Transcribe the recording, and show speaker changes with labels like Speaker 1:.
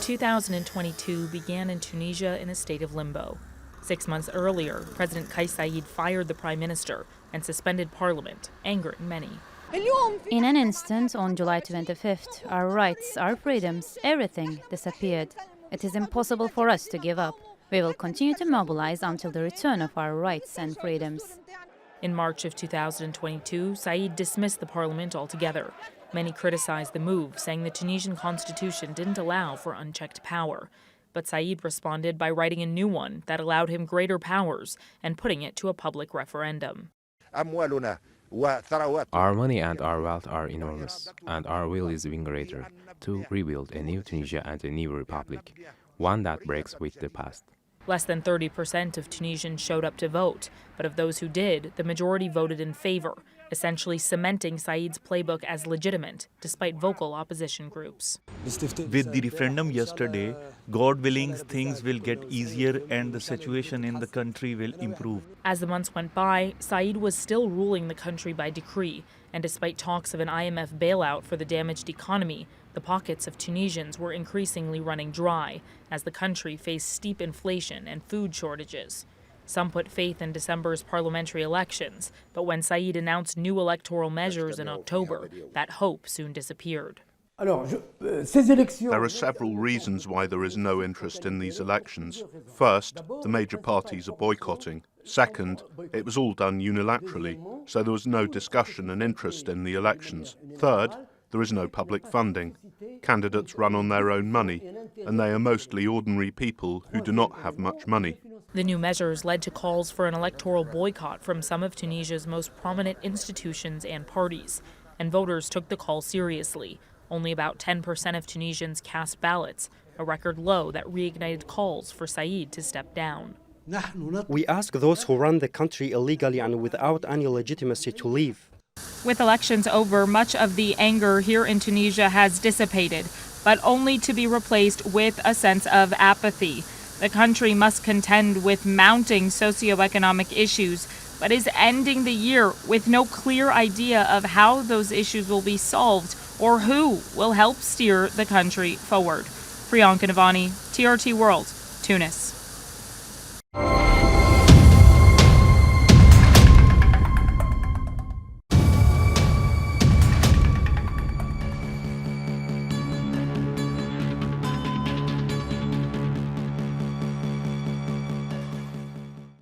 Speaker 1: 2022 began in Tunisia in a state of limbo. 6 months earlier, President Kais Saied fired the prime minister and suspended parliament, angering many.
Speaker 2: In an instant, on July 25th, our rights, our freedoms, everything disappeared. It is impossible for us to give up. We will continue to mobilize until the return of our rights and freedoms.
Speaker 1: In March of 2022, Saied dismissed the parliament altogether. Many criticized the move, saying the Tunisian constitution didn't allow for unchecked power. But Saied responded by writing a new one that allowed him greater powers and putting it to a public referendum.
Speaker 3: Our money and our wealth are enormous, and our will is even greater to rebuild a new Tunisia and a new republic, one that breaks with the past.
Speaker 1: Less than 30% of Tunisians showed up to vote, but of those who did, the majority voted in favor, essentially cementing Saied's playbook as legitimate, despite vocal opposition groups.
Speaker 4: With the referendum yesterday, God willing, things will get easier and the situation in the country will improve.
Speaker 1: As the months went by, Saied was still ruling the country by decree, and despite talks of an IMF bailout for the damaged economy, the pockets of Tunisians were increasingly running dry as the country faced steep inflation and food shortages. Some put faith in December's parliamentary elections, but when Saied announced new electoral measures in October, that hope soon disappeared.
Speaker 5: There are several reasons why there is no interest in these elections. First, the major parties are boycotting. Second, it was all done unilaterally, so there was no discussion and interest in the elections. Third, there is no public funding. Candidates run on their own money, and they are mostly ordinary people who do not have much money.
Speaker 1: The new measures led to calls for an electoral boycott from some of Tunisia's most prominent institutions and parties, and voters took the call seriously. Only about 10% of Tunisians cast ballots, a record low that reignited calls for Saied to step down.
Speaker 6: We ask those who run the country illegally and without any legitimacy to leave.
Speaker 1: With elections over, much of the anger here in Tunisia has dissipated, but only to be replaced with a sense of apathy. The country must contend with mounting socioeconomic issues, but is ending the year with no clear idea of how those issues will be solved or who will help steer the country forward. Priyanka Navani, TRT World, Tunis.